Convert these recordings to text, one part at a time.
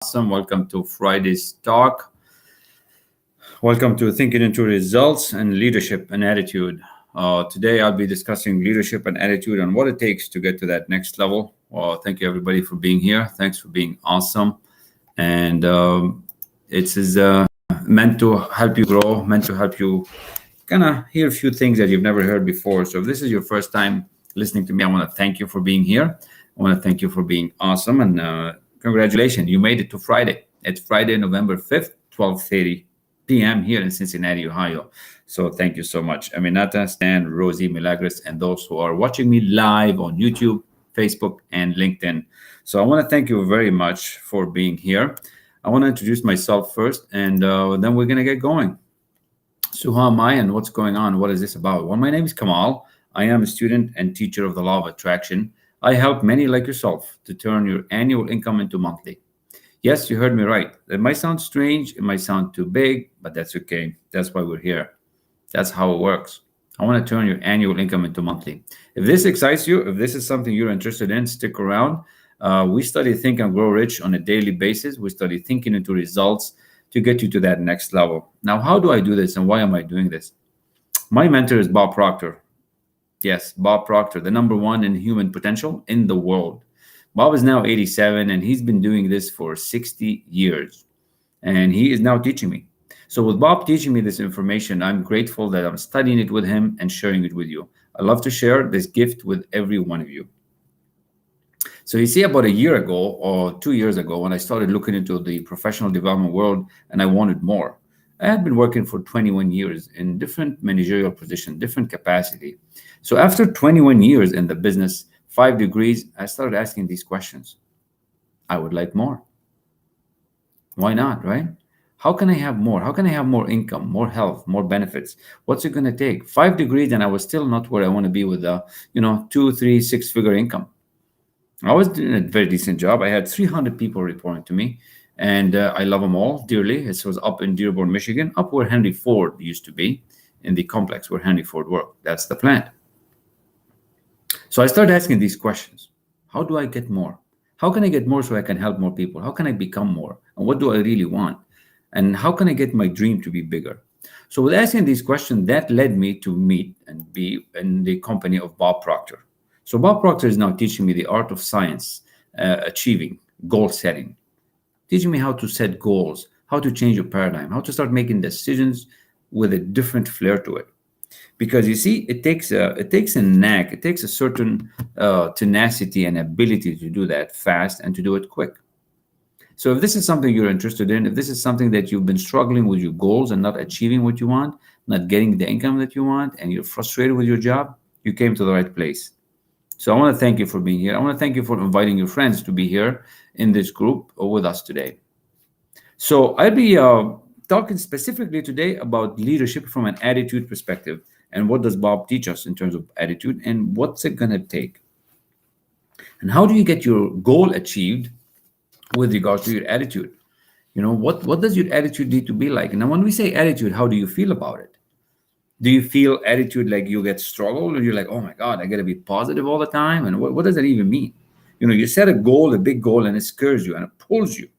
Awesome. Welcome to Friday's talk. Welcome to Thinking into Results and Leadership and Attitude. Today, I'll be discussing leadership and attitude and what it takes to get to that next level. Thank you, everybody, for being here. Thanks for being awesome. And it is meant to help you grow, meant to help you kind of hear a few things that you've never heard before. So if this is your first time listening to me, I want to thank you for being here. I want to thank you for being awesome. And congratulations, you made it to Friday. It's Friday, November 5th, 12:30 p.m. here in Cincinnati, Ohio. So thank you so much. Aminata, Stan, Rosie, Milagros, and those who are watching me live on YouTube, Facebook, and LinkedIn. So I want to thank you very much for being here. I want to introduce myself first, and then we're going to get going. So who am I and what's going on? What is this about? Well, my name is Kamal. I am a student and teacher of the law of attraction. I help many like yourself to turn your annual income into monthly. Yes, you heard me right. It might sound strange. It might sound too big, but that's okay. That's why we're here. That's how it works. I want to turn your annual income into monthly. If this excites you, if this is something you're interested in, stick around. We study Think and Grow Rich on a daily basis. We study thinking into results to get you to that next level. Now, how do I do this and why am I doing this? My mentor is Bob Proctor. Yes, Bob Proctor, the number one in human potential in the world. Bob is now 87 and he's been doing this for 60 years. And he is now teaching me. So with Bob teaching me this information, I'm grateful that I'm studying it with him and sharing it with you. I love to share this gift with every one of you. So you see, about a year ago or 2 years ago, when I started looking into the professional development world and I wanted more, I had been working for 21 years in different managerial positions, different capacity. So after 21 years in the business, 5 degrees, I started asking these questions. I would like more. Why not, right? How can I have more? How can I have more income, more health, more benefits? What's it going to take? 5 degrees, and I was still not where I want to be with a, 2, 3, 6-figure income. I was doing a very decent job. I had 300 people reporting to me, and I love them all dearly. It was up in Dearborn, Michigan, up where Henry Ford used to be, in the complex where Henry Ford worked. That's the plant. So I started asking these questions. How do I get more? How can I get more so I can help more people? How can I become more? And what do I really want? And how can I get my dream to be bigger? So with asking these questions, that led me to meet and be in the company of Bob Proctor. So Bob Proctor is now teaching me the art of science, achieving, goal setting, teaching me how to set goals, how to change your paradigm, how to start making decisions with a different flair to it. Because you see, it takes a knack, it takes a certain tenacity and ability to do that fast and to do it quick. So if this is something you're interested in, if this is something that you've been struggling with your goals and not achieving what you want, not getting the income that you want, and you're frustrated with your job, you came to the right place. So I want to thank you for being here. I want to thank you for inviting your friends to be here in this group with us today. So I'll be talking specifically today about leadership from an attitude perspective. And what does Bob teach us in terms of attitude and what's it going to take? And how do you get your goal achieved with regard to your attitude? What does your attitude need to be like? And now when we say attitude, how do you feel about it? Do you feel attitude like you get struggled or you're like, oh my God, I got to be positive all the time? And what does that even mean? You set a goal, a big goal, and it scares you and it pulls you.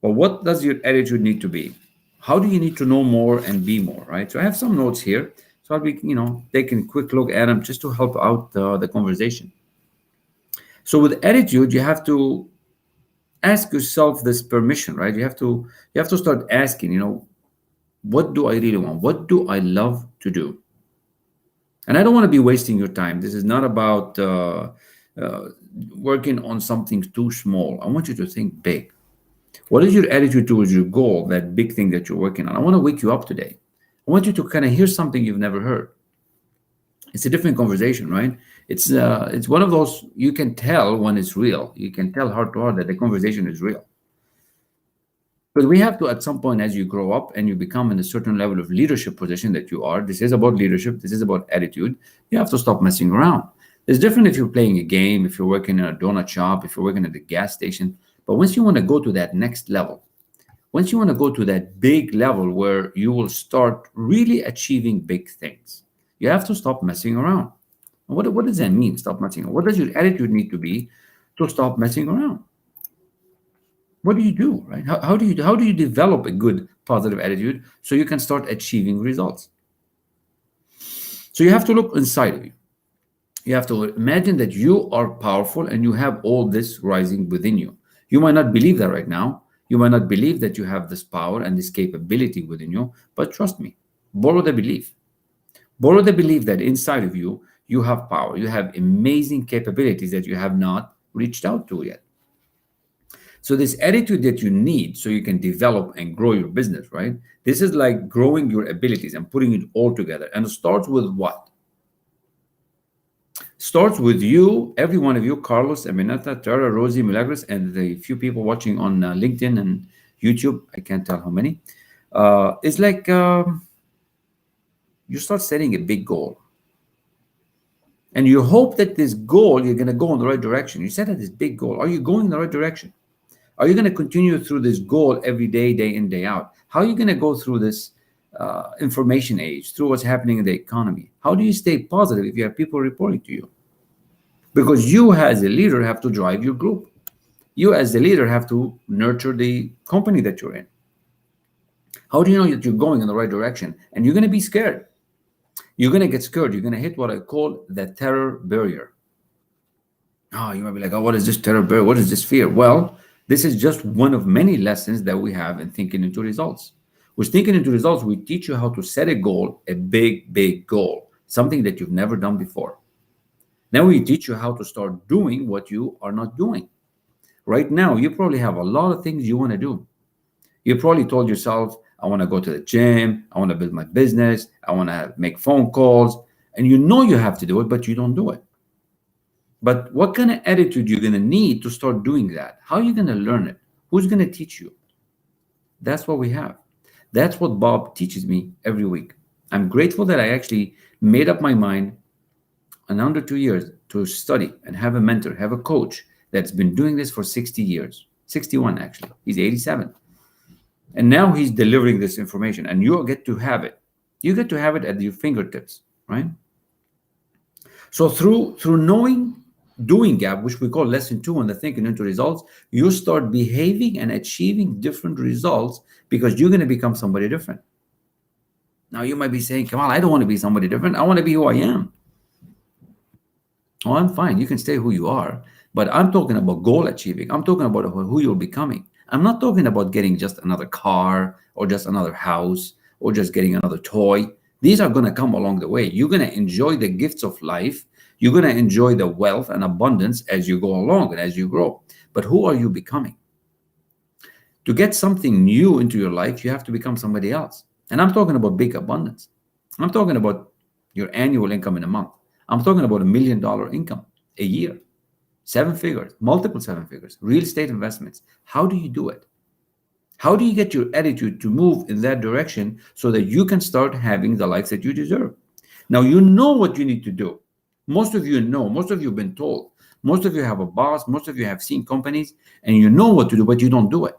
But what does your attitude need to be? How do you need to know more and be more, right? So I have some notes here. So I'll be, taking a quick look at them just to help out the conversation. So with attitude, you have to ask yourself this permission, right? You have to start asking, what do I really want? What do I love to do? And I don't want to be wasting your time. This is not about working on something too small. I want you to think big. What is your attitude towards your goal, that big thing that you're working on? I want to wake you up today. I want you to kind of hear something you've never heard. It's a different conversation, right? It's one of those, you can tell when it's real. You can tell heart to heart that the conversation is real. But we have to, at some point, as you grow up and you become in a certain level of leadership position that you are, this is about leadership, this is about attitude, you have to stop messing around. It's different if you're playing a game, if you're working in a donut shop, if you're working at the gas station. But once you want to go to that next level, once you want to go to that big level where you will start really achieving big things, you have to stop messing around. And what does that mean, stop messing around? What does your attitude need to be to stop messing around? What do you do, right? How do you develop a good positive attitude so you can start achieving results? So you have to look inside of you. You have to imagine that you are powerful and you have all this rising within you. You might not believe that right now. You might not believe that you have this power and this capability within you, but trust me, borrow the belief. Borrow the belief that inside of you, you have power. You have amazing capabilities that you have not reached out to yet. So, this attitude that you need so you can develop and grow your business, right? This is like growing your abilities and putting it all together. And it starts with what? Starts with you, every one of you, Carlos, Aminata, Tara, Rosie, Milagros, and the few people watching on LinkedIn and YouTube. I can't tell how many. It's like you start setting a big goal. And you hope that this goal, you're going to go in the right direction. You set this big goal. Are you going in the right direction? Are you going to continue through this goal every day, day in, day out? How are you going to go through this information age, through what's happening in the economy? How do you stay positive if you have people reporting to you? Because you as a leader have to drive your group. You as a leader have to nurture the company that you're in. How do you know that you're going in the right direction? And you're going to be scared. You're going to get scared. You're going to hit what I call the terror barrier. Oh, you might be like, oh, what is this terror barrier? What is this fear? Well, this is just one of many lessons that we have in thinking into results. With thinking into results, we teach you how to set a goal, a big, big goal, something that you've never done before. Now we teach you how to start doing what you are not doing. Right now, you probably have a lot of things you want to do. You probably told yourself, I want to go to the gym, I want to build my business, I want to make phone calls, and you know you have to do it, but you don't do it. But what kind of attitude you're going to need to start doing that? How are you going to learn it? Who's going to teach you? That's what we have. That's what Bob teaches me every week. I'm grateful that I actually made up my mind in under 2 years to study and have a mentor, have a coach that's been doing this for 60 years, 61 actually. He's 87. And now he's delivering this information and you get to have it. You get to have it at your fingertips, right? So through knowing doing gap, which we call lesson 2 on the thinking into results, you start behaving and achieving different results because you're going to become somebody different. Now you might be saying, Kamal, I don't want to be somebody different. I want to be who I am. Oh, I'm fine. You can stay who you are. But I'm talking about goal achieving. I'm talking about who you're becoming. I'm not talking about getting just another car or just another house or just getting another toy. These are going to come along the way. You're going to enjoy the gifts of life. You're going to enjoy the wealth and abundance as you go along and as you grow. But who are you becoming? To get something new into your life, you have to become somebody else. And I'm talking about big abundance. I'm talking about your annual income in a month. I'm talking about $1 million income a year, 7 figures, multiple 7 figures, real estate investments. How do you do it? How do you get your attitude to move in that direction so that you can start having the life that you deserve? Now, you know what you need to do. Most of you know, most of you have been told, most of you have a boss, most of you have seen companies, and you know what to do, but you don't do it.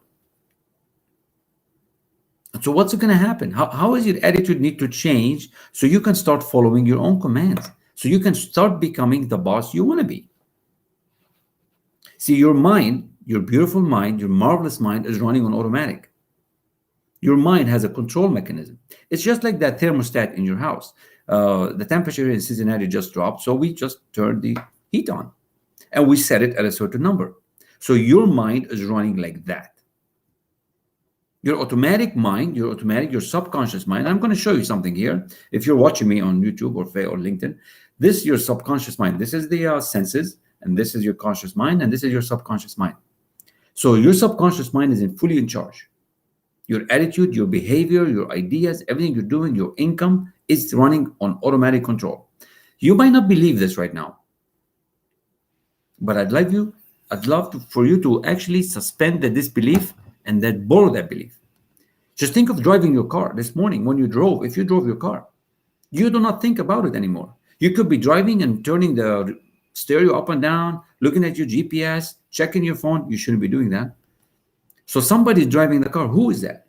So what's going to happen? How is your attitude need to change so you can start following your own commands? So you can start becoming the boss you want to be. See, your mind, your beautiful mind, your marvelous mind is running on automatic. Your mind has a control mechanism. It's just like that thermostat in your house. The temperature in Cincinnati just dropped, so we just turned the heat on and we set it at a certain number. So your mind is running like that. Your automatic mind, your subconscious mind. I'm going to show you something here. If you're watching me on YouTube or LinkedIn, this is your subconscious mind. This is the senses, and this is your conscious mind, and this is your subconscious mind. So your subconscious mind is fully in charge. Your attitude, your behavior, your ideas, everything you're doing, your income is running on automatic control. You might not believe this right now, but I'd love for you to actually suspend the disbelief and then borrow that belief. Just think of driving your car this morning when you drove. If you drove your car, you do not think about it anymore. You could be driving and turning the stereo up and down, looking at your GPS, checking your phone. You shouldn't be doing that. So somebody's driving the car. Who is that?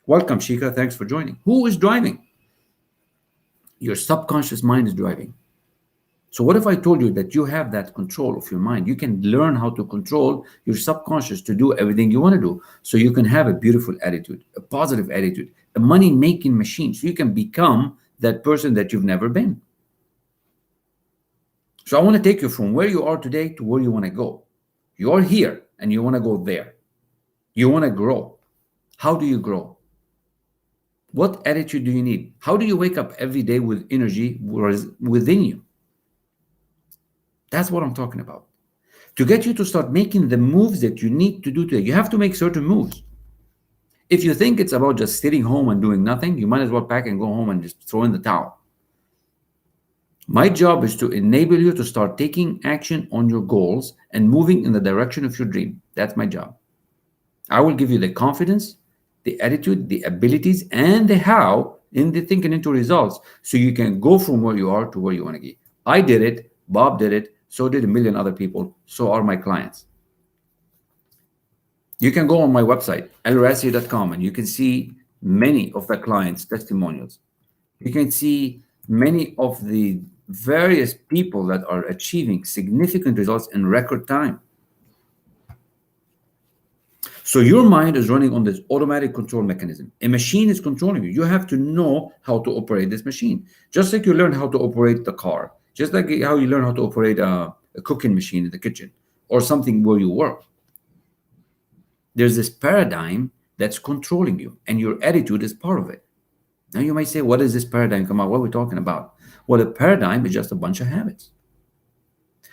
Welcome, Shika. Thanks for joining. Who is driving? Your subconscious mind is driving. So what if I told you that you have that control of your mind? You can learn how to control your subconscious to do everything you want to do. So you can have a beautiful attitude, a positive attitude, a money making machine. So you can become that person that you've never been. So I want to take you from where you are today to where you want to go. You are here and you want to go there. You want to grow. How do you grow? What attitude do you need? How do you wake up every day with energy within you? That's what I'm talking about. To get you to start making the moves that you need to do today, you have to make certain moves. If you think it's about just sitting home and doing nothing, you might as well pack and go home and just throw in the towel. My job is to enable you to start taking action on your goals and moving in the direction of your dream. That's my job. I will give you the confidence, the attitude, the abilities, and the how in the thinking into results so you can go from where you are to where you want to be. I did it, Bob did it, so did a million other people, so are my clients. You can go on my website, El-Rassi.com, and you can see many of the clients' testimonials. You can see many of the various people that are achieving significant results in record time. So your mind is running on this automatic control mechanism. A machine is controlling you. You have to know how to operate this machine. Just like you learn how to operate the car, just like how you learn how to operate a cooking machine in the kitchen or something where you work. There's this paradigm that's controlling you, and your attitude is part of it. Now you might say, what is this paradigm? Come on, what are we talking about? Well, a paradigm is just a bunch of habits.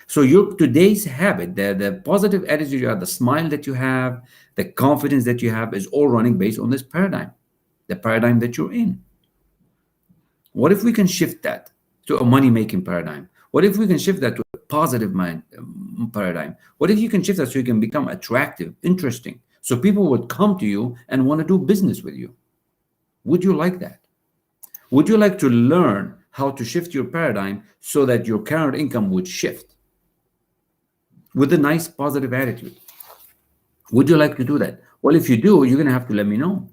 So your today's habit, the positive attitude you have, the smile that you have, the confidence that you have is all running based on this paradigm, the paradigm that you're in. What if we can shift that to a money-making paradigm? What if we can shift that to a positive mind paradigm? What if you can shift that so you can become attractive, interesting, so people would come to you and want to do business with you? Would you like that? Would you like to learn how to shift your paradigm so that your current income would shift with a nice positive attitude? Would you like to do that? Well, if you do, you're going to have to let me know.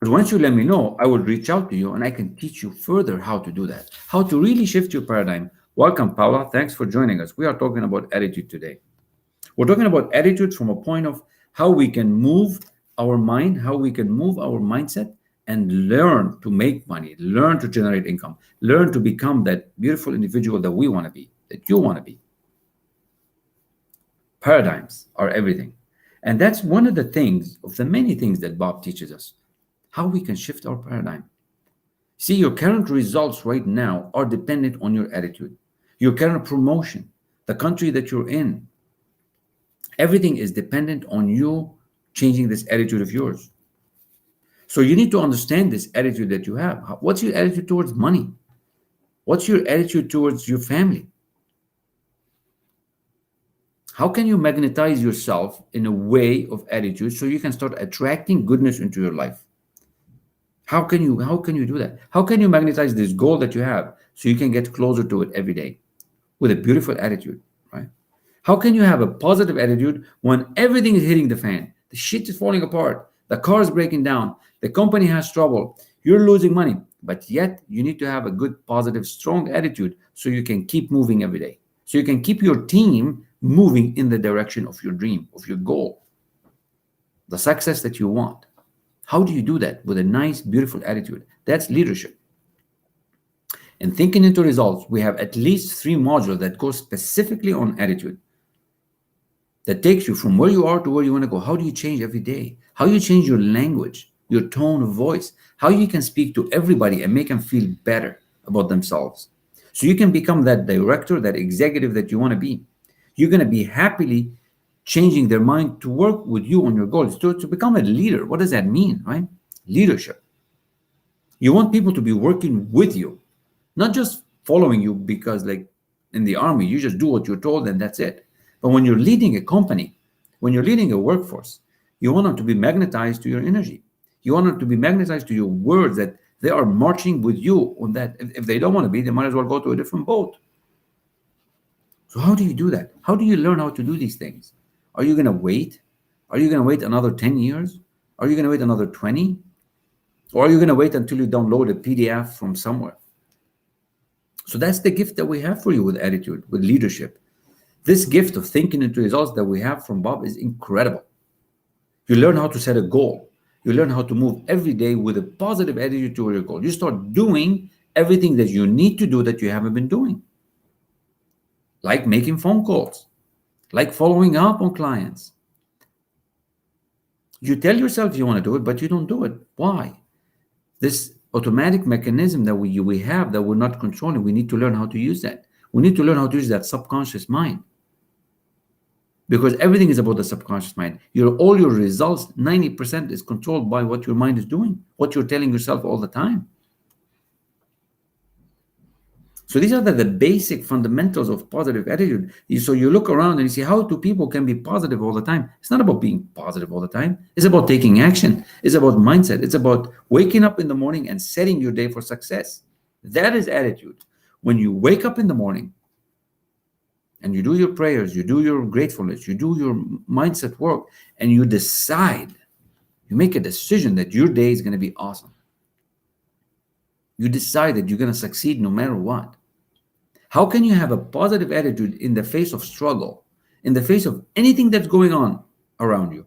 But once you let me know, I will reach out to you and I can teach you further how to do that, how to really shift your paradigm. Welcome, Paula. Thanks for joining us. We are talking about attitude today. We're talking about attitude from a point of how we can move our mind, how we can move our mindset and learn to make money, learn to generate income, learn to become that beautiful individual that we want to be, that you want to be. Paradigms are everything. And that's one of the things, of the many things that Bob teaches us, how we can shift our paradigm. See, your current results right now are dependent on your attitude, your current promotion, the country that you're in. Everything is dependent on you changing this attitude of yours. So you need to understand this attitude that you have. What's your attitude towards money? What's your attitude towards your family? How can you magnetize yourself in a way of attitude so you can start attracting goodness into your life? How can you do that? How can you magnetize this goal that you have so you can get closer to it every day with a beautiful attitude, right? How can you have a positive attitude when everything is hitting the fan? The shit is falling apart. The car is breaking down. The company has trouble. You're losing money. But yet you need to have a good, positive, strong attitude so you can keep moving every day. So you can keep your team moving in the direction of your dream, of your goal, the success that you want. How do you do that? With a nice, beautiful attitude. That's leadership. In thinking into results, we have at least 3 modules that go specifically on attitude, that takes you from where you are to where you want to go. How do you change every day? How you change your language, your tone of voice, how you can speak to everybody and make them feel better about themselves. So you can become that director, that executive that you want to be. You're going to be happily changing their mind to work with you on your goals, to become a leader. What does that mean, right? Leadership. You want people to be working with you, not just following you because, like in the army, you just do what you're told and that's it. But when you're leading a company, when you're leading a workforce, you want them to be magnetized to your energy. You want them to be magnetized to your words, that they are marching with you on that. If they don't want to be, they might as well go to a different boat. So how do you do that? How do you learn how to do these things? Are you going to wait? Are you going to wait another 10 years? Are you going to wait another 20? Or are you going to wait until you download a PDF from somewhere? So that's the gift that we have for you with attitude, with leadership. This gift of thinking into results that we have from Bob is incredible. You learn how to set a goal. You learn how to move every day with a positive attitude toward your goal. You start doing everything that you need to do that you haven't been doing, like making phone calls, like following up on clients. You tell yourself you want to do it, but you don't do it. Why? This automatic mechanism that we have that we're not controlling, we need to learn how to use that. We need to learn how to use that subconscious mind, because everything is about the subconscious mind. All your results, 90% is controlled by what your mind is doing, what you're telling yourself all the time. So these are the basic fundamentals of positive attitude. So you look around and you see, how two people can be positive all the time? It's not about being positive all the time. It's about taking action. It's about mindset. It's about waking up in the morning and setting your day for success. That is attitude. When you wake up in the morning and you do your prayers, you do your gratefulness, you do your mindset work, and you decide, you make a decision that your day is going to be awesome. You decide that you're going to succeed no matter what. How can you have a positive attitude in the face of struggle, in the face of anything that's going on around you?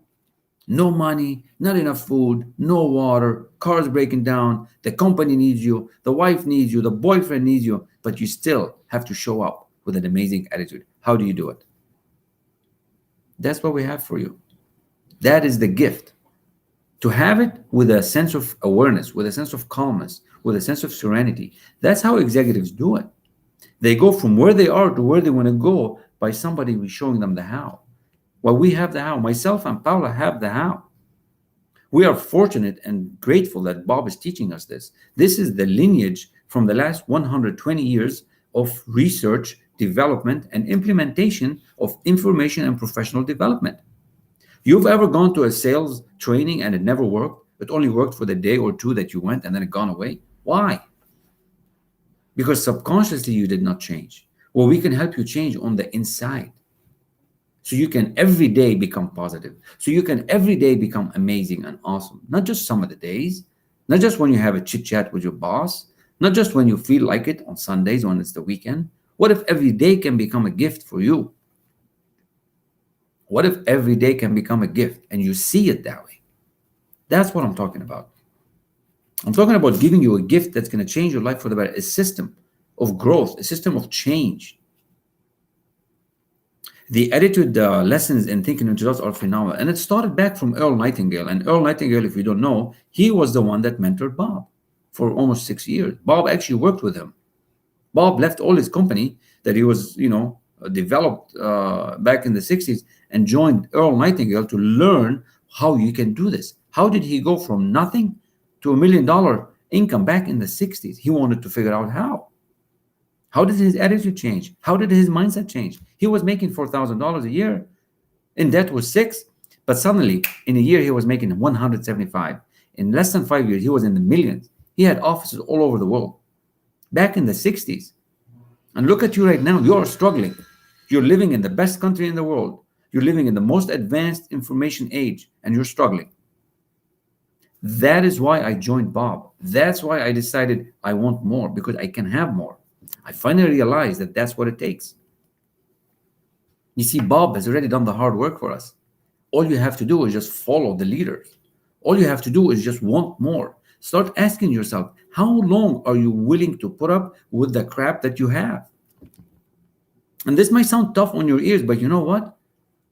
No money, not enough food, no water, cars breaking down, the company needs you, the wife needs you, the boyfriend needs you, but you still have to show up with an amazing attitude. How do you do it? That's what we have for you. That is the gift. To have it with a sense of awareness, with a sense of calmness, with a sense of serenity. That's how executives do it. They go from where they are to where they want to go by somebody showing them the how. Well, we have the how. Myself and Paula have the how. We are fortunate and grateful that Bob is teaching us this. This is the lineage from the last 120 years of research, development, and implementation of information and professional development. You've ever gone to a sales training and it never worked? It only worked for the day or two that you went and then it gone away. Why? Because subconsciously you did not change. Well, we can help you change on the inside. So you can every day become positive. So you can every day become amazing and awesome. Not just some of the days, not just when you have a chit chat with your boss, not just when you feel like it on Sundays when it's the weekend. What if every day can become a gift for you? What if every day can become a gift and you see it that way? That's what I'm talking about. I'm talking about giving you a gift that's going to change your life for the better, a system of growth, a system of change. The attitude lessons in thinking into results are phenomenal. And it started back from Earl Nightingale. And Earl Nightingale, if you don't know, he was the one that mentored Bob for almost 6 years. Bob actually worked with him. Bob left all his company that he was, developed back in the 60s and joined Earl Nightingale to learn how you can do this. How did he go from nothing to $1 million income back in the 60s? He wanted to figure out how. How did his attitude change? How did his mindset change? He was making $4,000 a year. In debt was 6, but suddenly in a year he was making 175. In less than 5 years, he was in the millions. He had offices all over the world back in the 60s. And look at you right now. You are struggling. You're living in the best country in the world. You're living in the most advanced information age, and you're struggling. That is why I joined Bob. That's why I decided I want more, because I can have more. I finally realized that that's what it takes. You see, Bob has already done the hard work for us. All you have to do is just follow the leaders. All you have to do is just want more. Start asking yourself, how long are you willing to put up with the crap that you have? And this might sound tough on your ears, but you know what?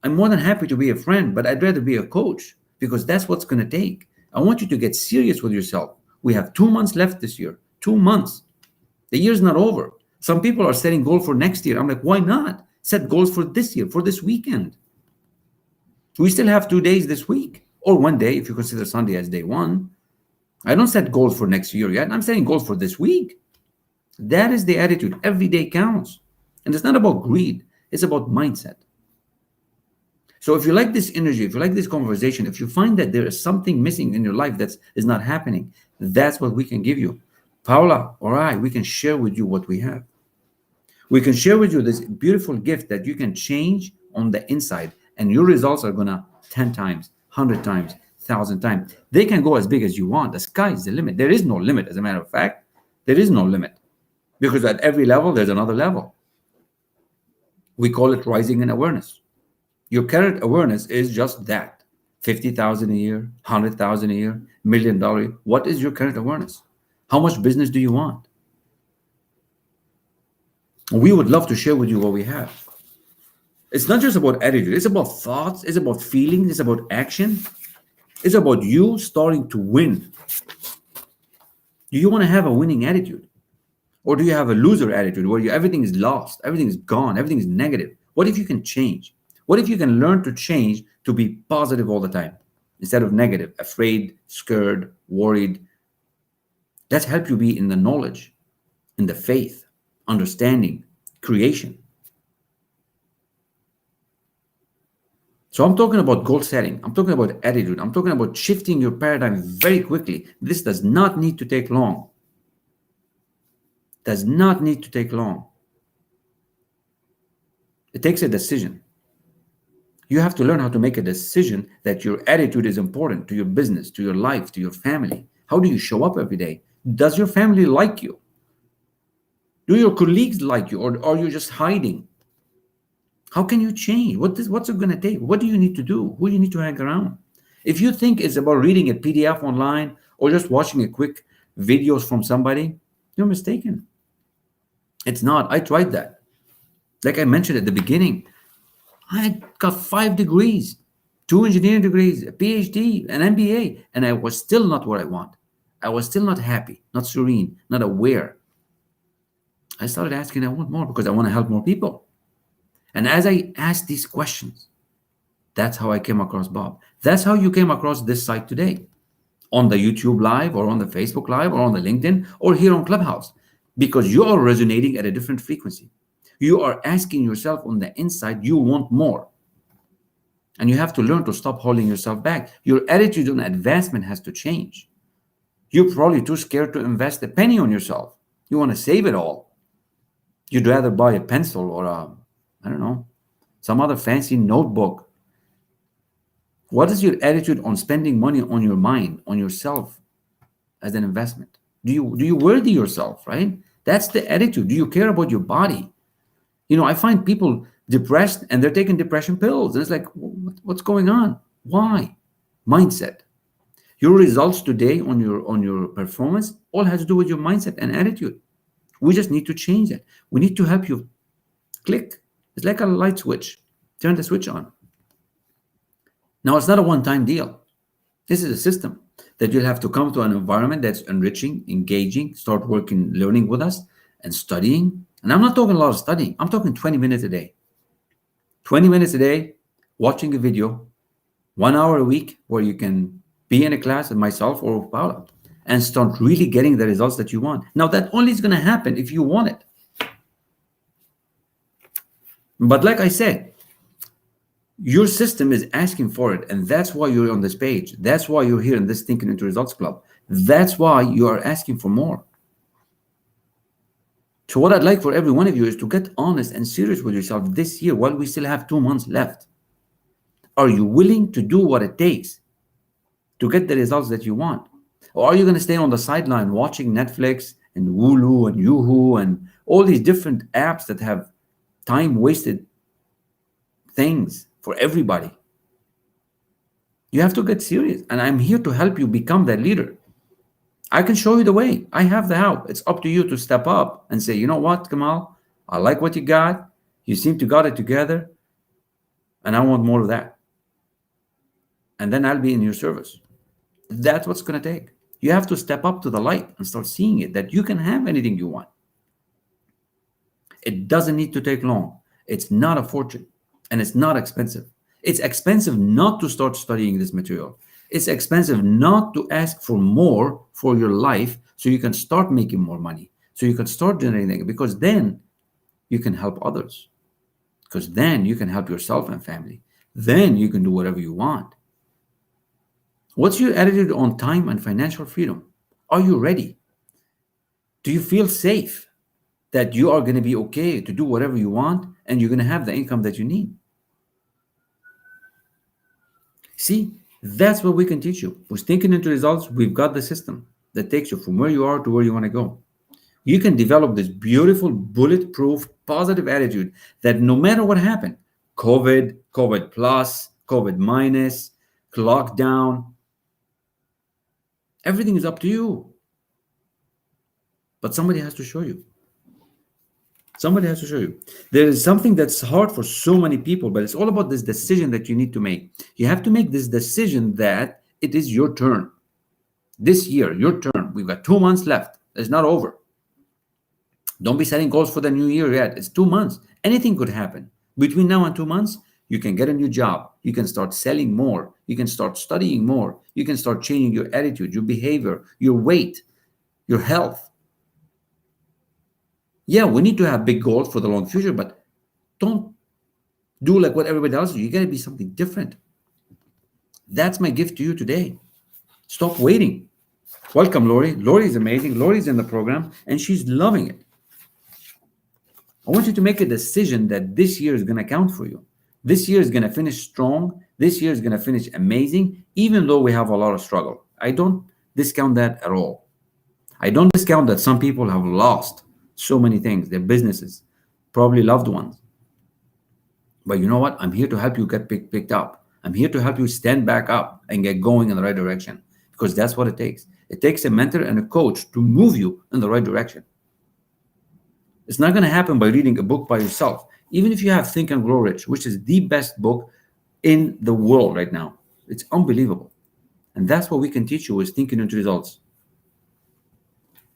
I'm more than happy to be a friend, but I'd rather be a coach, because that's what's going to take. I want you to get serious with yourself. We have 2 months left this year. 2 months. The year's not over. Some people are setting goals for next year. I'm like, why not? Set goals for this year, for this weekend. We still have 2 days this week, or 1 day if you consider Sunday as day 1. I don't set goals for next year yet. I'm setting goals for this week. That is the attitude. Every day counts. And it's not about greed. It's about mindset. So if you like this energy, if you like this conversation, if you find that there is something missing in your life that is not happening, that's what we can give you. Paula or I, we can share with you what we have. We can share with you this beautiful gift that you can change on the inside, and your results are going to 10 times, 100 times, 1,000 times. They can go as big as you want. The sky is the limit. There is no limit, as a matter of fact. There is no limit. because at every level, there's another level. We call it rising in awareness. Your current awareness is just that. 50,000 a year, 100,000 a year, $1 million. What is your current awareness? How much business do you want? We would love to share with you what we have. It's not just about attitude, it's about thoughts, it's about feelings, it's about action, it's about you starting to win. Do you want to have a winning attitude? Or do you have a loser attitude where everything is lost, everything is gone, everything is negative? What if you can change? What if you can learn to change to be positive all the time instead of negative, afraid, scared, worried? Let's help you be in the knowledge, in the faith, understanding, creation. So I'm talking about goal setting. I'm talking about attitude. I'm talking about shifting your paradigm very quickly. This does not need to take long. Does not need to take long. It takes a decision. You have to learn how to make a decision that your attitude is important to your business, to your life, to your family. How do you show up every day? Does your family like you? Do your colleagues like you, or are you just hiding? How can you change? What's it going to take? What do you need to do? Who do you need to hang around? If you think it's about reading a PDF online or just watching a quick videos from somebody, you're mistaken. It's not. I tried that. Like I mentioned at the beginning, I got 5 degrees, 2 engineering degrees, a PhD, an MBA, and I was still not what I want. I was still not happy, not serene, not aware. I started asking, I want more because I want to help more people. And as I asked these questions, that's how I came across Bob. That's how you came across this site today, on the YouTube Live or on the Facebook Live or on the LinkedIn or here on Clubhouse, because you are resonating at a different frequency. You are asking yourself on the inside, you want more. And you have to learn to stop holding yourself back. Your attitude on advancement has to change. You're probably too scared to invest a penny on yourself. You want to save it all. You'd rather buy a pencil or I don't know, some other fancy notebook. What is your attitude on spending money on your mind, on yourself as an investment? Do you worthy yourself, right? That's the attitude. Do you care about your body? I find people depressed and they're taking depression pills. And it's like, what's going on? Why? Mindset. Your results today on your performance all has to do with your mindset and attitude. We just need to change that. We need to help you click. It's like a light switch. Turn the switch on. Now, it's not a one-time deal. This is a system that you'll have to come to an environment that's enriching, engaging, start working, learning with us and studying. And I'm not talking a lot of studying. I'm talking 20 minutes a day. 20 minutes a day, watching a video, 1 hour a week where you can be in a class with myself or with Paula and start really getting the results that you want. Now, that only is going to happen if you want it. But like I said, your system is asking for it, and that's why you're on this page. That's why you're here in this Thinking into Results Club. That's why you are asking for more. So what I'd like for every one of you is to get honest and serious with yourself this year while we still have 2 months left. Are you willing to do what it takes to get the results that you want? Or are you going to stay on the sideline watching Netflix and Hulu and Yoohoo and all these different apps that have time-wasted things for everybody? You have to get serious, and I'm here to help you become that leader. I can show you the way. I have the help. It's up to you to step up and say, you know what, Kamal, I like what you got. You seem to got it together, and I want more of that. And then I'll be in your service. That's what's going to take. You have to step up to the light and start seeing it, that you can have anything you want. It doesn't need to take long. It's not a fortune, and it's not expensive. It's expensive not to start studying this material. It's expensive not to ask for more for your life so you can start making more money, so you can start generating, because then you can help others, because then you can help yourself and family. Then you can do whatever you want. What's your attitude on time and financial freedom? Are you ready? Do you feel safe that you are going to be okay to do whatever you want and you're going to have the income that you need? See, that's what we can teach you. With Thinking into Results, we've got the system that takes you from where you are to where you want to go. You can develop this beautiful, bulletproof, positive attitude that no matter what happened, COVID, COVID plus, COVID minus, lockdown, everything is up to you. But somebody has to show you. Somebody has to show you. There is something that's hard for so many people, but it's all about this decision that you need to make. You have to make this decision that it is your turn. This year, your turn. We've got 2 months left. It's not over. Don't be setting goals for the new year yet. It's 2 months. Anything could happen. Between now and 2 months, you can get a new job. You can start selling more. You can start studying more. You can start changing your attitude, your behavior, your weight, your health. Yeah, we need to have big goals for the long future, but don't do like what everybody else does. You got to be something different. That's my gift to you today. Stop waiting. Welcome, Lori. Lori is amazing. Lori's in the program and she's loving it. I want you to make a decision that this year is going to count for you. This year is going to finish strong. This year is going to finish amazing, even though we have a lot of struggle. I don't discount that at all. I don't discount that some people have lost so many things, their businesses, probably loved ones. But you know what? I'm here to help you get picked up. I'm here to help you stand back up and get going in the right direction, because that's what it takes. It takes a mentor and a coach to move you in the right direction. It's not going to happen by reading a book by yourself. Even if you have Think and Grow Rich, which is the best book in the world right now. It's unbelievable. And that's what we can teach you, is thinking into results.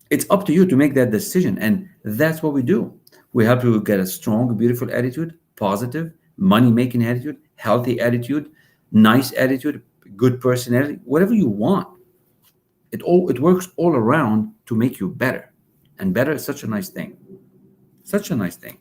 It's up to you to make that decision. And that's what we do. We help you get a strong, beautiful attitude, positive, money-making attitude, healthy attitude, nice attitude, good personality, whatever you want. It works all around to make you better. And better is such a nice thing. Such a nice thing.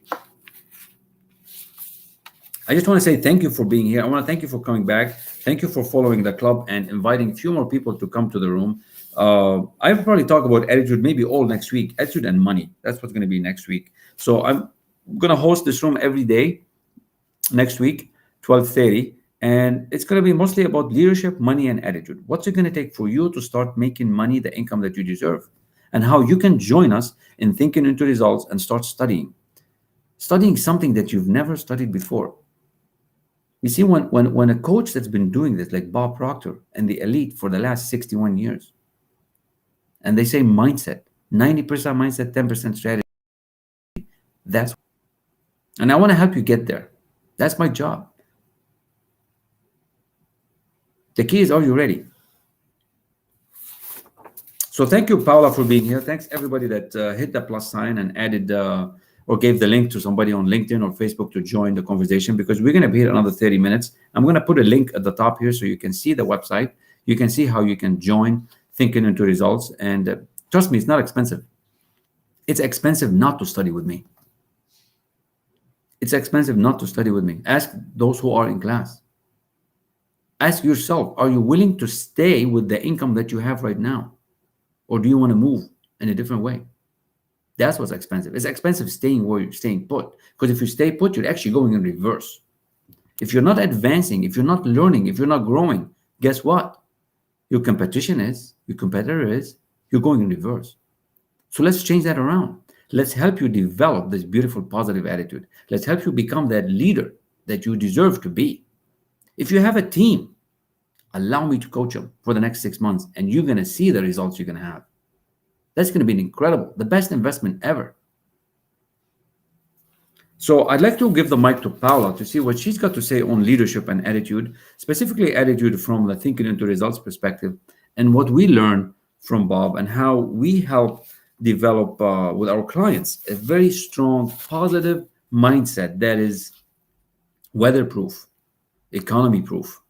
I just want to say thank you for being here. I want to thank you for coming back. Thank you for following the club and inviting a few more people to come to the room. I'll probably talk about attitude maybe all next week. Attitude and money. That's what's going to be next week. So I'm going to host this room every day next week, 12:30. And it's going to be mostly about leadership, money, and attitude. What's it going to take for you to start making money, the income that you deserve? And how you can join us in thinking into results and start studying. Studying something that you've never studied before. You see, when a coach that's been doing this, like Bob Proctor and the elite for the last 61 years, and they say mindset, 90% mindset, 10% strategy, that's, and I want to help you get there. That's my job. The key is, are you ready? So thank you, Paula, for being here. Thanks everybody that hit the plus sign and added or gave the link to somebody on LinkedIn or Facebook to join the conversation, because we're going to be here another 30 minutes. I'm going to put a link at the top here so you can see the website. You can see how you can join Thinking into Results. And trust me, it's not expensive. It's expensive not to study with me. It's expensive not to study with me. Ask those who are in class. Ask yourself, are you willing to stay with the income that you have right now? Or do you want to move in a different way? That's what's expensive. It's expensive staying where you're staying put. Because if you stay put, you're actually going in reverse. If you're not advancing, if you're not learning, if you're not growing, guess what? Your competitor is, you're going in reverse. So let's change that around. Let's help you develop this beautiful positive attitude. Let's help you become that leader that you deserve to be. If you have a team, allow me to coach them for the next 6 months, and you're going to see the results you're going to have. That's going to be incredible, the best investment ever. So I'd like to give the mic to Paula to see what she's got to say on leadership and attitude, specifically attitude from the thinking into results perspective, and what we learn from Bob and how we help develop with our clients a very strong, positive mindset that is weatherproof, economy-proof,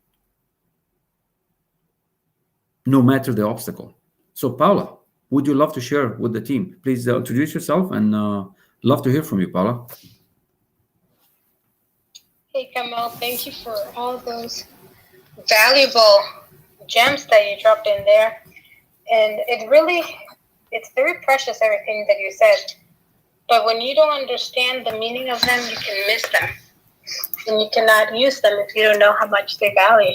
no matter the obstacle. So Paula, would you love to share with the team? Please introduce yourself, and love to hear from you, Paula. Hey, Kamal, thank you for all those valuable gems that you dropped in there. And it's very precious, everything that you said. But when you don't understand the meaning of them, you can miss them. And you cannot use them if you don't know how much they value.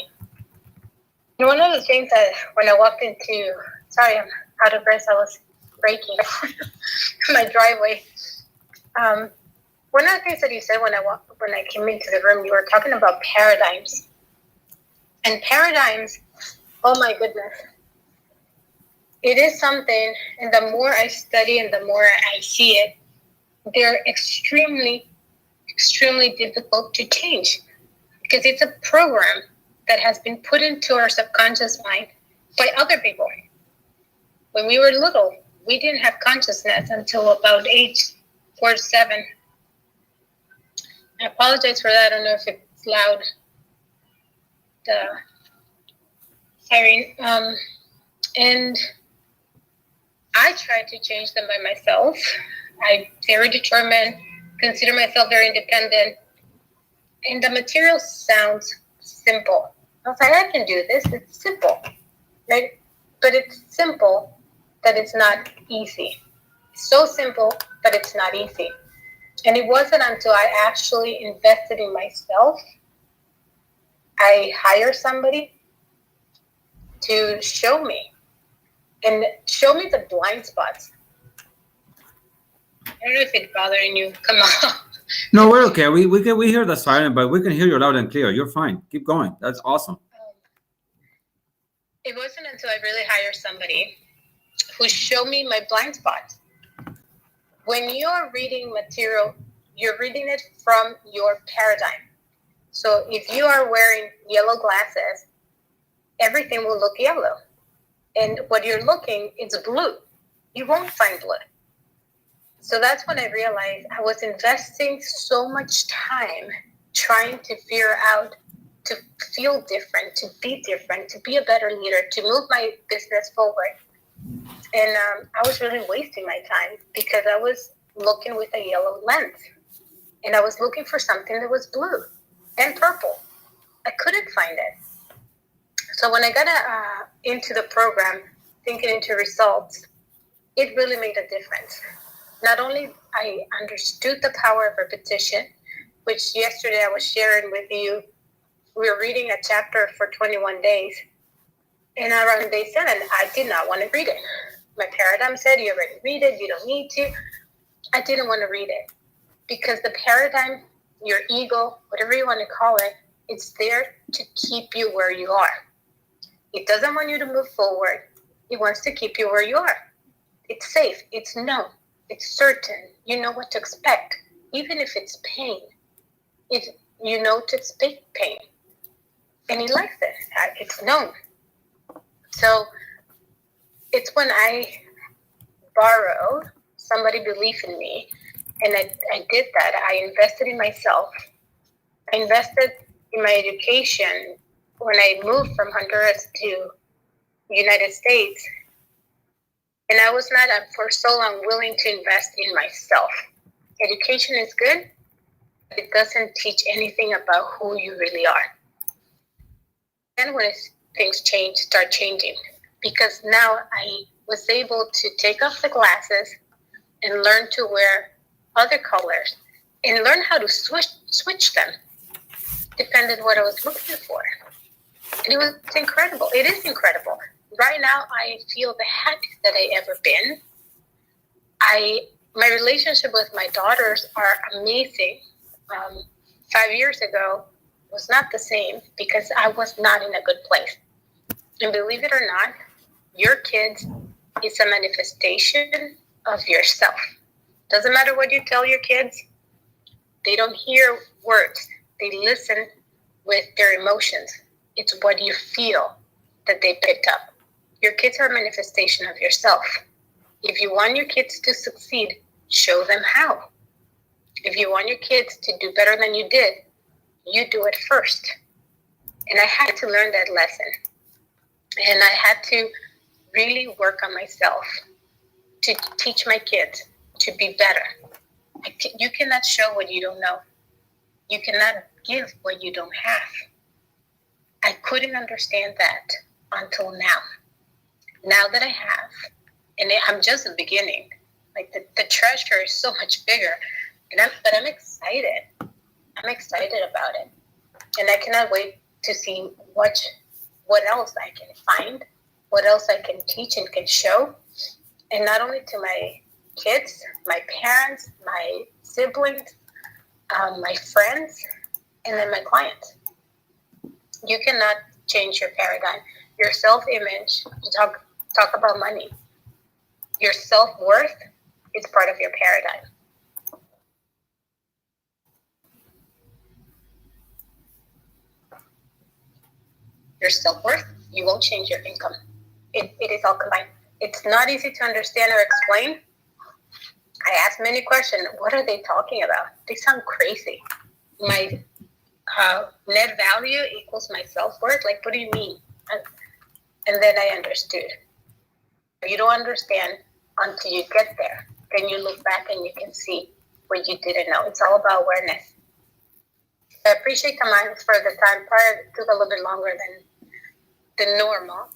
And one of the things that when I walked into, sorry, I'm out of breath, I was braking my driveway. One of the things that you said when I came into the room, you were talking about paradigms. And paradigms, oh my goodness, it is something, and the more I study and the more I see it, they're extremely, extremely difficult to change because it's a program that has been put into our subconscious mind by other people. When we were little, we didn't have consciousness until about age 4 to 7. I apologize for that. I don't know if it's loud. The siren. And I tried to change them by myself. I'm very determined, consider myself very independent. And the material sounds simple. I was like, I can do this. It's simple, right? But it's simple that it's not easy. It's so simple, but it's not easy. And it wasn't until I actually invested in myself, I hired somebody to show me the blind spots. I don't know if it's bothering you. Come on. No, we're okay. We hear the siren, but we can hear you loud and clear. You're fine. Keep going. That's awesome. It wasn't until I really hired somebody who showed me my blind spots. When you're reading material, you're reading it from your paradigm. So if you are wearing yellow glasses, everything will look yellow. And what you're looking is blue. You won't find blue. So that's when I realized I was investing so much time trying to figure out, to feel different, to be a better leader, to move my business forward. And I was really wasting my time because I was looking with a yellow lens. And I was looking for something that was blue and purple. I couldn't find it. So when I got into the program, thinking into results, it really made a difference. Not only I understood the power of repetition, which yesterday I was sharing with you. We were reading a chapter for 21 days. And around day 7, I did not want to read it. My paradigm said, you already read it, you don't need to. I didn't want to read it because the paradigm, your ego, whatever you want to call it, it's there to keep you where you are. It doesn't want you to move forward. It wants to keep you where you are. It's safe. It's known. It's certain. You know what to expect, even if it's pain. You know to expect pain. And he likes it. It's known. So it's when I borrowed somebody believed in me, and I did that. I invested in myself. I invested in my education when I moved from Honduras to the United States. And I was not for so long willing to invest in myself. Education is good, but it doesn't teach anything about who you really are. Then when things start changing, because now I was able to take off the glasses and learn to wear other colors and learn how to switch them, depending on what I was looking for. And it was incredible. It is incredible. Right now, I feel the happiest that I ever been. My relationship with my daughters are amazing. 5 years ago was not the same because I was not in a good place. And believe it or not, your kids is a manifestation of yourself. Doesn't matter what you tell your kids. They don't hear words. They listen with their emotions. It's what you feel that they picked up. Your kids are a manifestation of yourself. If you want your kids to succeed, show them how. If you want your kids to do better than you did, you do it first. And I had to learn that lesson. And I had to really work on myself to teach my kids to be better. You cannot show what you don't know. You cannot give what you don't have. I couldn't understand that until now. Now that I have, and I'm just the beginning, like the treasure is so much bigger, but I'm excited. I'm excited about it. And I cannot wait to see what else I can find, what else I can teach and can show. And not only to my kids, my parents, my siblings, my friends, and then my clients. You cannot change your paradigm. Your self-image, talk about money. Your self-worth is part of your paradigm. Your self-worth, you won't change your income. It is all combined. It's not easy to understand or explain. I ask many questions. What are they talking about? They sound crazy. My net value equals my self-worth. Like, what do you mean? And then I understood. You don't understand until you get there. Then you look back and you can see what you didn't know. It's all about awareness. I appreciate the minds for the time prior. It took a little bit longer than normal.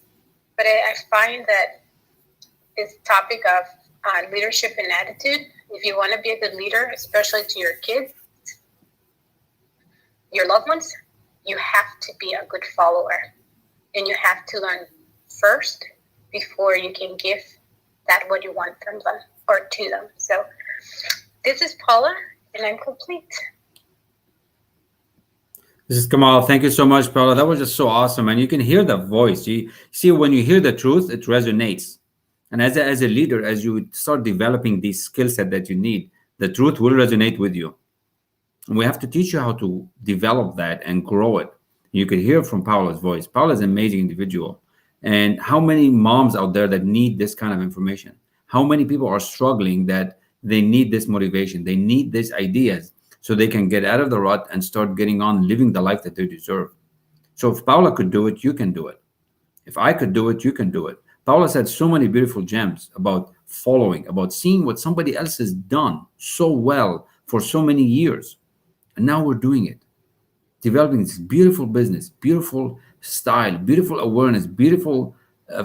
But I find that this topic of leadership and attitude, if you want to be a good leader, especially to your kids, your loved ones, you have to be a good follower. And you have to learn first before you can give that what you want from them or to them. So this is Paula, and I'm complete. This is Kamal. Thank you so much, Paula. That was just so awesome. And you can hear the voice. You see, when you hear the truth, it resonates. And as a leader, as you start developing this skill set that you need, the truth will resonate with you. And we have to teach you how to develop that and grow it. You can hear from Paula's voice. Paula's an amazing individual. And how many moms out there that need this kind of information? How many people are struggling that they need this motivation? They need these ideas so they can get out of the rut and start getting on living the life that they deserve. So if Paula could do it, you can do it. If I could do it, you can do it. Paula said so many beautiful gems about following, about seeing what somebody else has done so well for so many years. And now we're doing it. Developing this beautiful business, beautiful style, beautiful awareness, beautiful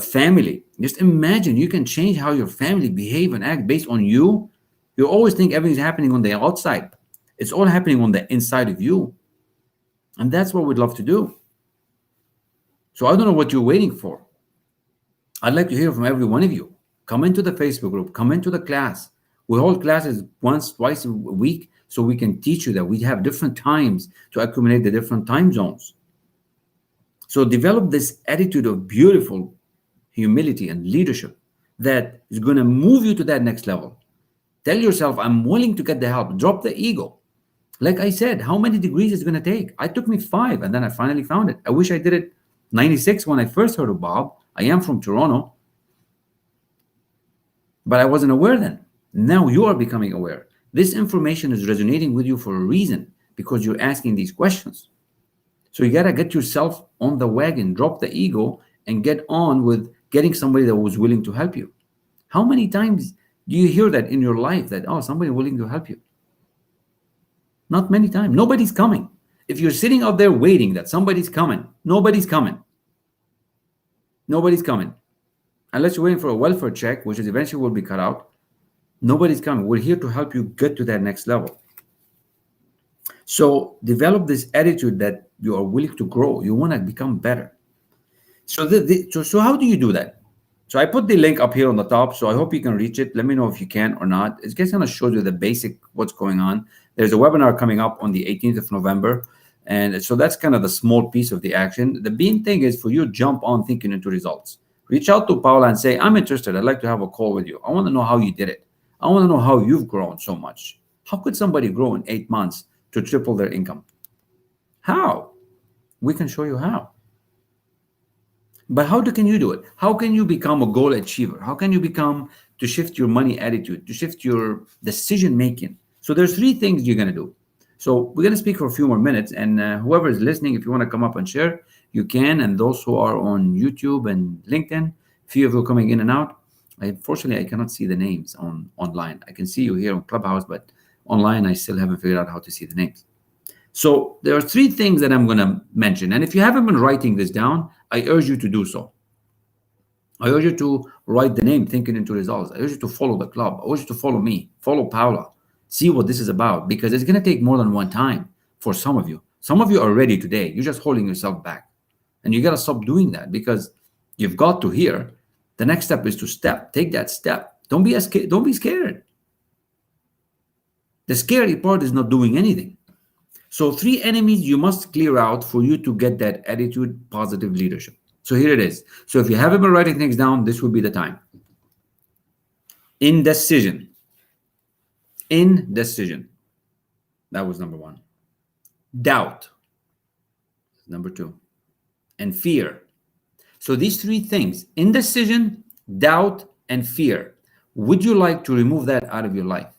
family. Just imagine you can change how your family behave and act based on you. You always think everything's happening on the outside. It's all happening on the inside of you. And that's what we'd love to do. So I don't know what you're waiting for. I'd like to hear from every one of you. Come into the Facebook group, come into the class. We hold classes once, twice a week so we can teach you that we have different times to accumulate the different time zones. So develop this attitude of beautiful humility and leadership that is going to move you to that next level. Tell yourself, I'm willing to get the help. Drop the ego. Like I said, how many degrees is it going to take? It took me 5, and then I finally found it. I wish I did it 96 when I first heard of Bob. I am from Toronto, but I wasn't aware then. Now you are becoming aware. This information is resonating with you for a reason, because you're asking these questions. So you got to get yourself on the wagon, drop the ego, and get on with getting somebody that was willing to help you. How many times do you hear that in your life that, oh, somebody willing to help you? Not many times. Nobody's coming. If you're sitting out there waiting that somebody's coming, nobody's coming. Nobody's coming. Unless you're waiting for a welfare check, which is eventually will be cut out, nobody's coming. We're here to help you get to that next level. So develop this attitude that you are willing to grow. You want to become better. So so how do you do that? So I put the link up here on the top, so I hope you can reach it. Let me know if you can or not. It's just going to show you the basic what's going on. There's a webinar coming up on the 18th of November. And so that's kind of the small piece of the action. The main thing is for you to jump on thinking into results. Reach out to Paula and say, I'm interested. I'd like to have a call with you. I want to know how you did it. I want to know how you've grown so much. How could somebody grow in 8 months to triple their income? How? We can show you how. But how can you do it? How can you become a goal achiever? How can you become to shift your money attitude, to shift your decision making? So there's 3 things you're going to do. So we're going to speak for a few more minutes, and whoever is listening, if you want to come up and share, you can. And those who are on YouTube and LinkedIn, few of you coming in and out. Unfortunately, I cannot see the names online. I can see you here on Clubhouse, but online, I still haven't figured out how to see the names. So there are 3 things that I'm going to mention. And if you haven't been writing this down, I urge you to do so. I urge you to write the name, Thinking into Results. I urge you to follow the club. I urge you to follow me, follow Paula. See what this is about, because it's going to take more than one time for some of you. Some of you are ready today. You're just holding yourself back. And you got to stop doing that, because you've got to here. The next step is to take that step. Don't be scared. The scary part is not doing anything. So, three enemies you must clear out for you to get that attitude, positive leadership. So, here it is. So, if you haven't been writing things down, this would be the time. Indecision. Indecision. That was number one. Doubt. Number two. And fear. So, these three things, indecision, doubt, and fear. Would you like to remove that out of your life?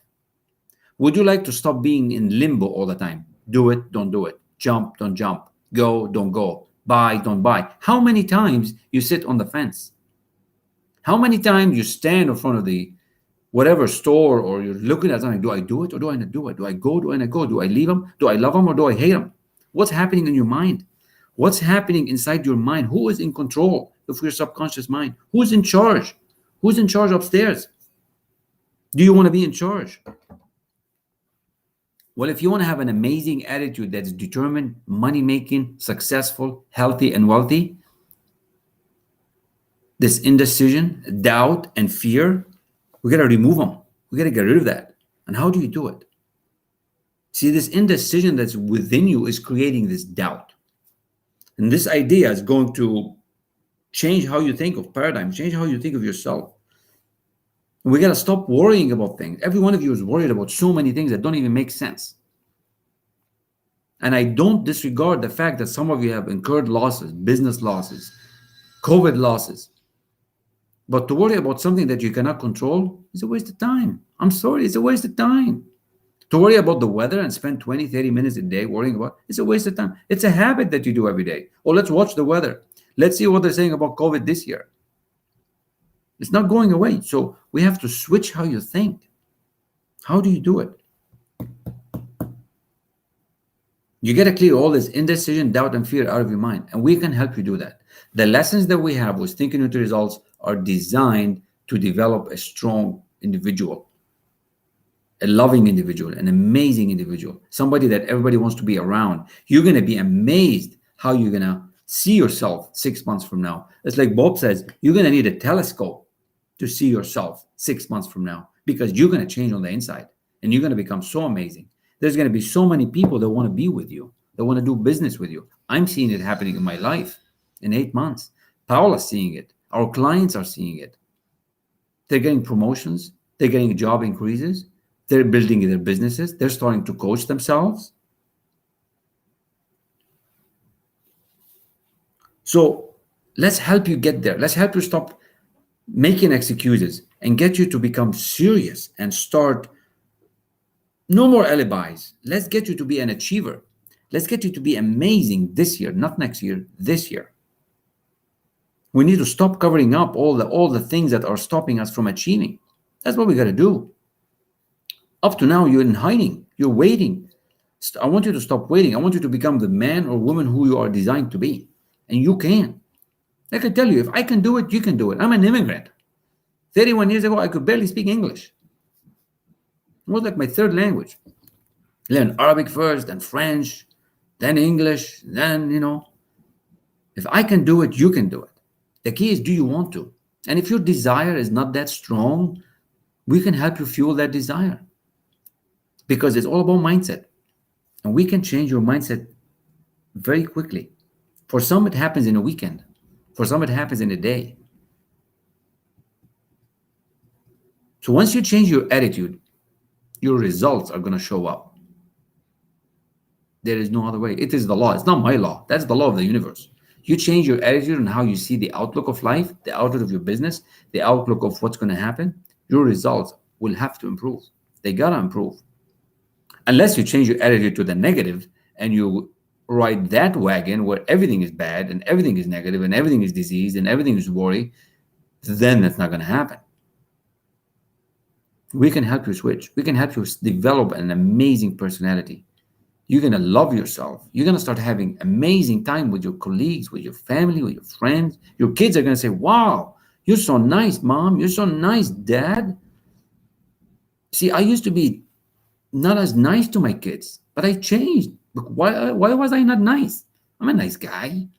Would you like to stop being in limbo all the time? Do it, don't do it. Jump, don't jump. Go, don't go. Buy, don't buy. How many times you sit on the fence? How many times you stand in front of the whatever store, or you're looking at something? Do I do it or do I not do it? Do I go, do I not go? Do I leave them? Do I love them or do I hate them? What's happening in your mind? What's happening inside your mind? Who is in control of your subconscious mind? Who's in charge? Who's in charge upstairs? Do you want to be in charge? Well, if you want to have an amazing attitude that's determined, money-making, successful, healthy, and wealthy, this indecision, doubt, and fear, we got to remove them. We got to get rid of that. And how do you do it? See, this indecision that's within you is creating this doubt. And this idea is going to change how you think of paradigm, change how you think of yourself. And we got to stop worrying about things. Every one of you is worried about so many things that don't even make sense. And I don't disregard the fact that some of you have incurred losses, business losses, COVID losses. But to worry about something that you cannot control is a waste of time. I'm sorry, it's a waste of time. To worry about the weather and spend 20, 30 minutes a day worrying about it's a waste of time. It's a habit that you do every day. Or let's watch the weather. Let's see what they're saying about COVID this year. It's not going away. So we have to switch how you think. How do you do it? You got to clear all this indecision, doubt, and fear out of your mind. And we can help you do that. The lessons that we have with Thinking into Results are designed to develop a strong individual, a loving individual, an amazing individual, somebody that everybody wants to be around. You're going to be amazed how you're going to see yourself 6 months from now. It's like Bob says, you're going to need a telescope to see yourself 6 months from now, because you're going to change on the inside and you're going to become so amazing. There's going to be so many people that want to be with you, that want to do business with you. I'm seeing it happening in my life in 8 months. Paola's seeing it. Our clients are seeing it. They're getting promotions. They're getting job increases. They're building their businesses. They're starting to coach themselves. So let's help you get there. Let's help you stop making excuses and get you to become serious and start. No more alibis. Let's get you to be an achiever. Let's get you to be amazing this year, not next year, this year. We need to stop covering up all the things that are stopping us from achieving. That's what we got to do. Up to now, you're in hiding. You're waiting. I want you to stop waiting. I want you to become the man or woman who you are designed to be. And you can. I can tell you, if I can do it, you can do it. I'm an immigrant. 31 years ago, I could barely speak English. It was like my third language. Learn Arabic first, then French, then English, then, if I can do it, you can do it. The key is, do you want to? And if your desire is not that strong, we can help you fuel that desire. Because it's all about mindset. And we can change your mindset very quickly. For some, it happens in a weekend. For some, it happens in a day. So once you change your attitude, your results are going to show up. There is no other way. It is the law. It's not my law. That's the law of the universe. You change your attitude and how you see the outlook of life, the outlook of your business, the outlook of what's going to happen, your results will have to improve. They got to improve. Unless you change your attitude to the negative and you ride that wagon where everything is bad and everything is negative and everything is disease and everything is worry, then that's not going to happen. We can help you switch. We can help you develop an amazing personality. You're going to love yourself. You're going to start having amazing time with your colleagues, with your family, with your friends. Your kids are going to say, wow, you're so nice, Mom. You're so nice, Dad. See, I used to be not as nice to my kids, but I changed. Why was I not nice? I'm a nice guy.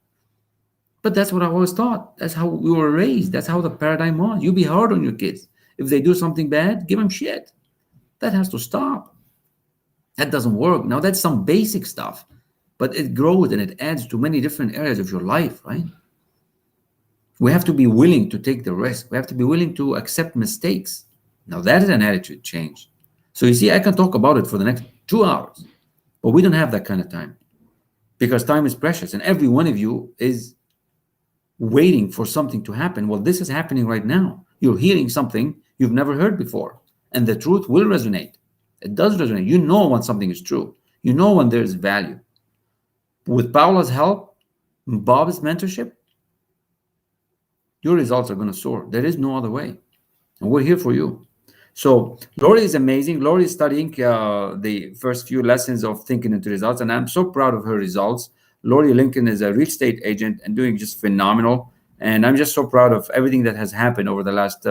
But that's what I always thought. That's how we were raised. That's how the paradigm was. You be hard on your kids. If they do something bad, give them shit. That has to stop. That doesn't work. Now that's some basic stuff, but it grows and it adds to many different areas of your life, right? We have to be willing to take the risk. We have to be willing to accept mistakes. Now that is an attitude change. So you see, I can talk about it for the next 2 hours, but we don't have that kind of time because time is precious and every one of you is waiting for something to happen. Well, this is happening right now. You're hearing something you've never heard before, and the truth will resonate. It does resonate. You know when something is true. You know when there's value. With Paula's help, Bob's mentorship, your results are going to soar. There is no other way. And we're here for you. So Lori is amazing. Lori is studying the first few lessons of Thinking into Results, and I'm so proud of her results. Lori Lincoln is a real estate agent and doing just phenomenal. And I'm just so proud of everything that has happened over the last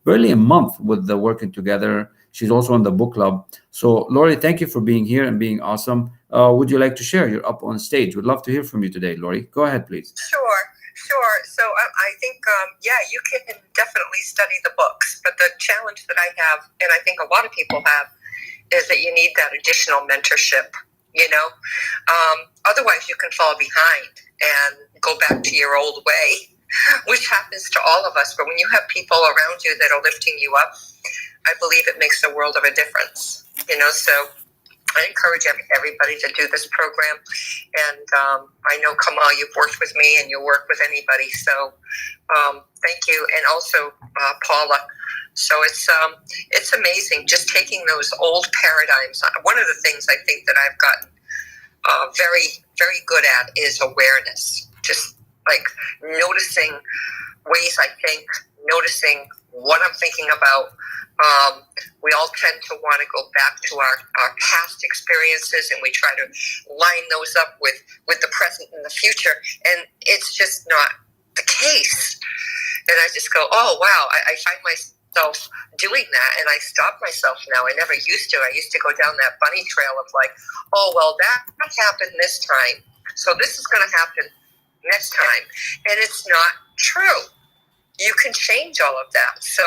barely a month with the working together. She's also on the book club. So Lori, thank you for being here and being awesome. Would you like to share? You're up on stage. We'd love to hear from you today, Lori. Go ahead, please. Sure. So I think, yeah, you can definitely study the books, but the challenge that I have, and I think a lot of people have, is that you need that additional mentorship, you know? Otherwise, you can fall behind and go back to your old way, which happens to all of us. But when you have people around you that are lifting you up, I believe it makes a world of a difference, you know? So I encourage everybody to do this program. And I know, Kamal, you've worked with me and you work with anybody. So thank you. And also Paula. So it's amazing just taking those old paradigms. One of the things I think that I've gotten very, very good at is awareness. Just like noticing ways I think, noticing what I'm thinking about. We all tend to want to go back to our past experiences, and we try to line those up with the present and the future, and it's just not the case. And I just go, oh, wow, I find myself doing that, and I stop myself now. I never used to. I used to go down that bunny trail of like, oh, well, that happened this time, so this is going to happen next time, and it's not true. You can change all of that. So,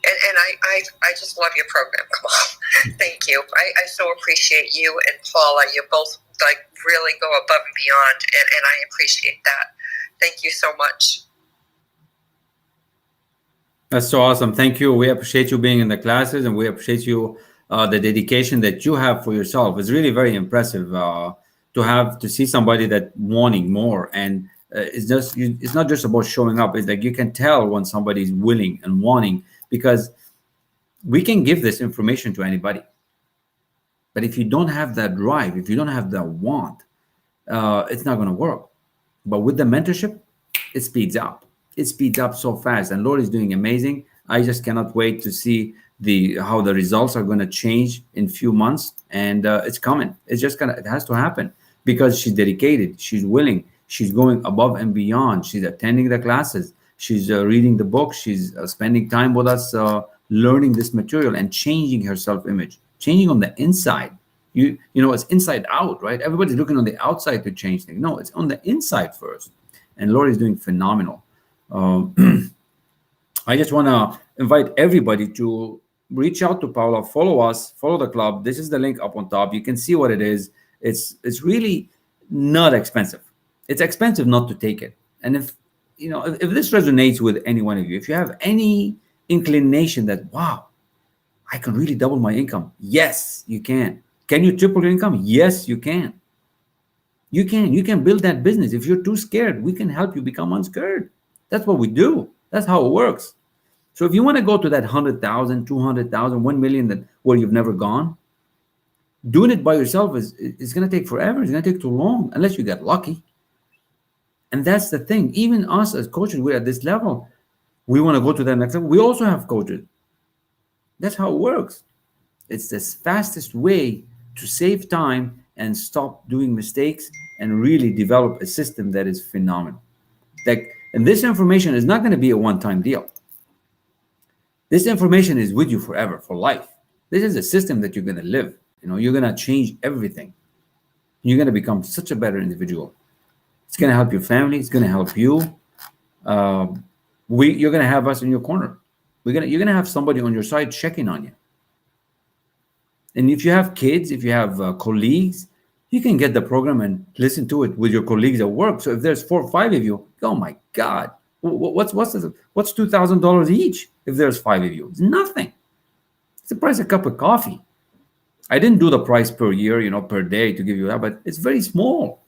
and I just love your program. Come on. Thank you. I so appreciate you and Paula. You both like really go above and beyond, and I appreciate that. Thank you so much. That's so awesome. Thank you. We appreciate you being in the classes, and we appreciate you, the dedication that you have for yourself. It's really very impressive to see somebody that wanting more. And it's not just about showing up. It's like you can tell when somebody's willing and wanting, because we can give this information to anybody. But if you don't have that drive, if you don't have that want, it's not going to work. But with the mentorship, it speeds up. It speeds up so fast. And Lori's doing amazing. I just cannot wait to see how the results are going to change in few months. And it's coming. It has to happen because she's dedicated. She's willing. She's going above and beyond. She's attending the classes. She's reading the book. She's spending time with us, learning this material and changing her self-image, changing on the inside. You know, it's inside out, right? Everybody's looking on the outside to change things. No, it's on the inside first. And Lori's doing phenomenal. I just want to invite everybody to reach out to Paula, follow us, follow the club. This is the link up on top. You can see what it is. It's really not expensive. It's expensive not to take it. And if this resonates with any one of you, if you have any inclination that, wow, I can really double my income. Yes, you can. Can you triple your income? Yes, you can. You can build that business. If you're too scared, we can help you become unscared. That's what we do. That's how it works. So if you want to go to that 100,000, 200,000, 1 million where you've never gone, doing it by yourself is going to take forever. It's going to take too long unless you get lucky. And that's the thing. Even us as coaches, we're at this level. We want to go to that next level. We also have coaches. That's how it works. It's the fastest way to save time and stop doing mistakes and really develop a system that is phenomenal. And this information is not going to be a one-time deal. This information is with you forever, for life. This is a system that you're going to live. You're going to change everything. You're going to become such a better individual. It's going to help your family. It's going to help you. You're going to have us in your corner. You're gonna have somebody on your side checking on you. And if you have kids, if you have colleagues, you can get the program and listen to it with your colleagues at work. So if there's 4 or 5 of you, oh my God, what's $2,000 each? If there's 5 of you, it's nothing. It's the price of a cup of coffee. I didn't do the price per year, per day to give you that, but it's very small.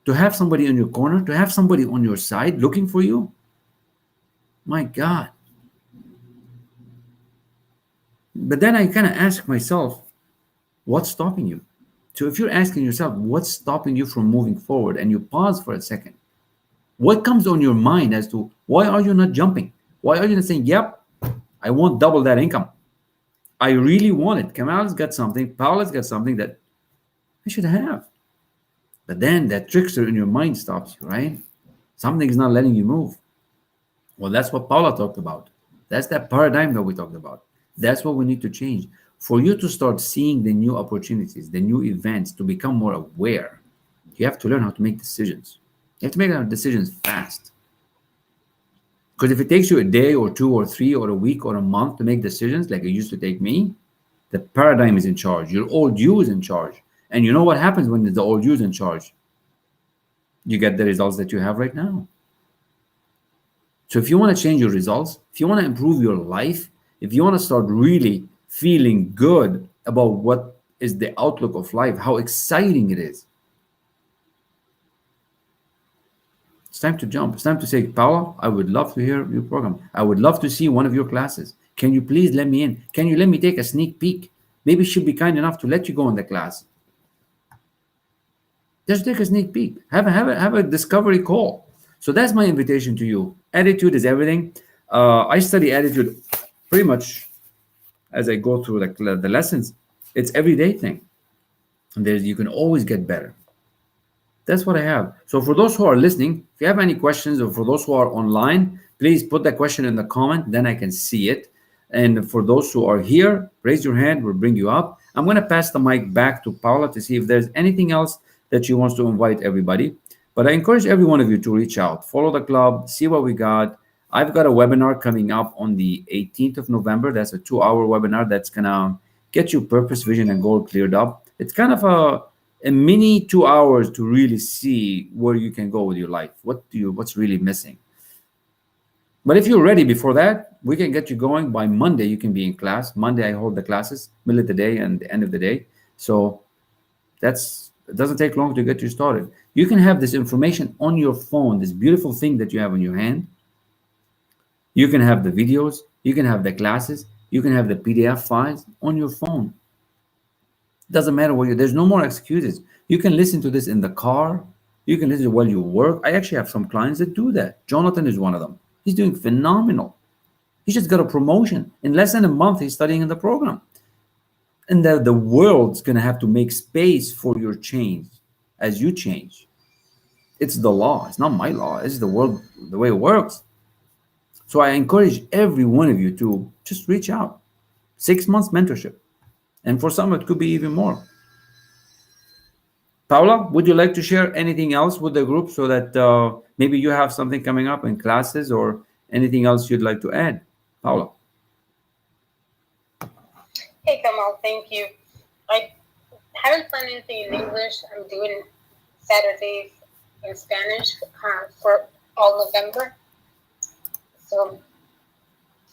To have somebody in your corner, to have somebody on your side looking for you, my God. But then I kind of ask myself, what's stopping you? So if you're asking yourself, what's stopping you from moving forward, and you pause for a second, what comes on your mind as to why are you not jumping? Why are you not saying, yep, I want double that income? I really want it. Kamal's got something, Paula's got something that I should have. But then that trickster in your mind stops you, right? Something's not letting you move. Well, that's what Paula talked about. That's that paradigm that we talked about. That's what we need to change. For you to start seeing the new opportunities, the new events, to become more aware, you have to learn how to make decisions. You have to make decisions fast. Because if it takes you a day or 2 or 3 or a week or a month to make decisions like it used to take me, the paradigm is in charge. Your old you is in charge. And you know what happens when the old you is in charge? You get the results that you have right now. So if you want to change your results, if you want to improve your life, if you want to start really feeling good about what is the outlook of life, how exciting it is, it's time to jump. It's time to say, Paula, I would love to hear your program. I would love to see one of your classes. Can you please let me in? Can you let me take a sneak peek? Maybe she'll be kind enough to let you go in the class. Just take a sneak peek. Have a discovery call. So that's my invitation to you. Attitude is everything. I study attitude pretty much as I go through the lessons. It's everyday thing. And you can always get better. That's what I have. So for those who are listening, if you have any questions, or for those who are online, please put that question in the comment, then I can see it. And for those who are here, raise your hand, we'll bring you up. I'm going to pass the mic back to Paula to see if there's anything else that she wants to invite everybody. But I encourage every one of you to reach out, follow the club, see what we got. I've got a webinar coming up on the 18th of November. That's a 2-hour webinar that's going to get you purpose, vision, and goal cleared up. It's kind of a mini 2 hours to really see where you can go with your life. What's really missing? But if you're ready before that, we can get you going. By Monday, you can be in class. Monday, I hold the classes, middle of the day and the end of the day. So it doesn't take long to get you started. You can have this information on your phone, this beautiful thing that you have in your hand. You can have the videos, you can have the classes, you can have the PDF files on your phone. Doesn't matter there's no more excuses. You can listen to this in the car. You can listen while you work. I actually have some clients that do that. Jonathan is one of them. He's doing phenomenal. He just got a promotion. In less than a month, he's studying in the program. And the world's going to have to make space for your change as you change. It's the law. It's not my law. It's the world, the way it works. So I encourage every one of you to just reach out. 6 months mentorship. And for some, it could be even more. Paula, would you like to share anything else with the group so that maybe you have something coming up in classes or anything else you'd like to add? Paula. Hey, Kamal, thank you. I haven't planned anything in English. I'm doing Saturdays in Spanish for all November. So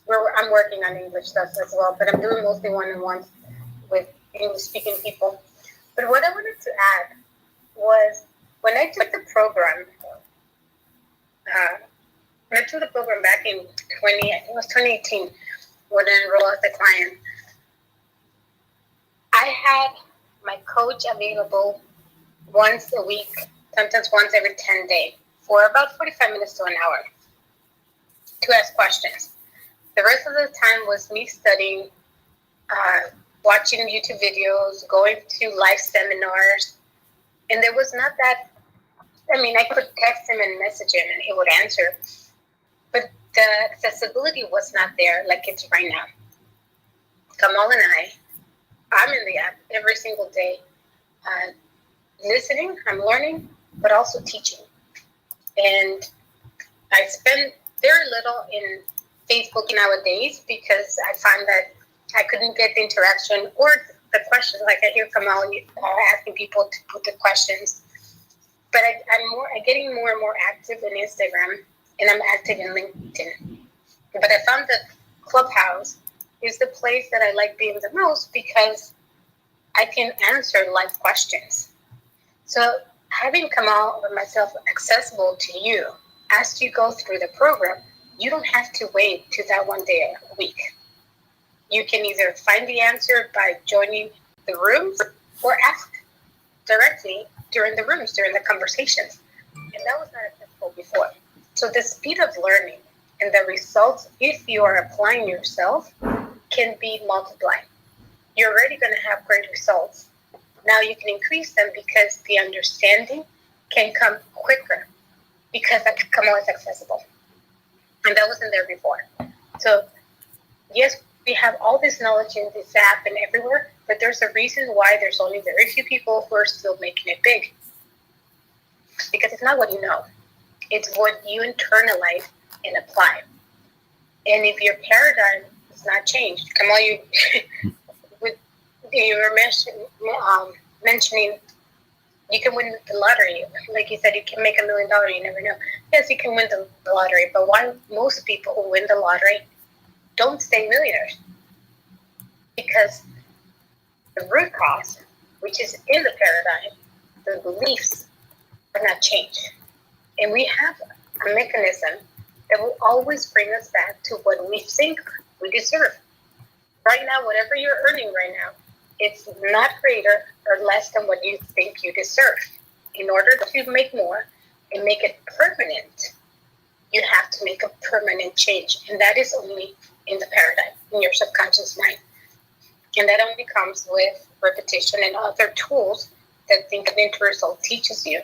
I'm working on English stuff as well, but I'm doing mostly one-on-ones with English-speaking people. But what I wanted to add was when I took the program, back in 2018, when I enrolled as a client, I had my coach available once a week, sometimes once every 10 days, for about 45 minutes to an hour to ask questions. The rest of the time was me studying, watching YouTube videos, going to live seminars. And there was not that, I could text him and message him and he would answer. But the accessibility was not there like it's right now. Kamal and I'm in the app every single day, listening, I'm learning, but also teaching. And I spend very little in Facebook nowadays because I find that I couldn't get the interaction or the questions. Like I hear Kamal asking people to put the questions, but I'm getting more and more active in Instagram, and I'm active in LinkedIn. But I found that Clubhouse is the place that I like being the most because I can answer live questions. So having Kamal or myself accessible to you as you go through the program, you don't have to wait to that one day a week. You can either find the answer by joining the rooms or ask directly during the rooms, during the conversations. And that was not accessible before. So the speed of learning and the results, if you are applying yourself, can be multiplied. You're already going to have great results. Now you can increase them because the understanding can come quicker because that can come always accessible. And that wasn't there before. So yes, we have all this knowledge in this app and everywhere, but there's a reason why there's only very few people who are still making it big. Because it's not what you know. It's what you internalize and apply. And if your paradigm is not changed, Kamal, you were mentioning you can win the lottery. Like you said, you can make $1 million, you never know. Yes, you can win the lottery, but why most people who win the lottery don't stay millionaires? Because the root cause, which is in the paradigm, the beliefs are not changed. And we have a mechanism that will always bring us back to what we think we deserve. Right now, whatever you're earning right now, it's not greater or less than what you think you deserve. In order to make more and make it permanent, you have to make a permanent change. And that is only in the paradigm, in your subconscious mind. And that only comes with repetition and other tools that Think of Into Result teaches you.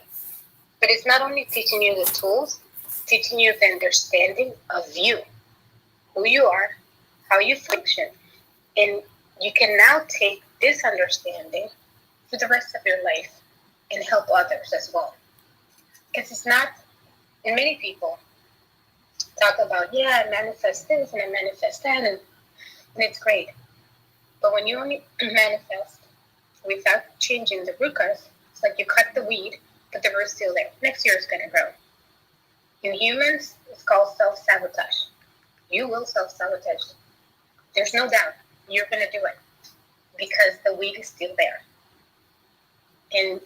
But it's not only teaching you the tools, it's teaching you the understanding of you, who you are, how you function. And you can now take this understanding for the rest of your life and help others as well. Because it's not, and many people talk about, I manifest this and I manifest that, and it's great. But when you only manifest without changing the root cause, it's like you cut the weed, but the root's still there. Next year it's going to grow. In humans, it's called self-sabotage. You will self-sabotage. There's no doubt you're going to do it because the weed is still there. And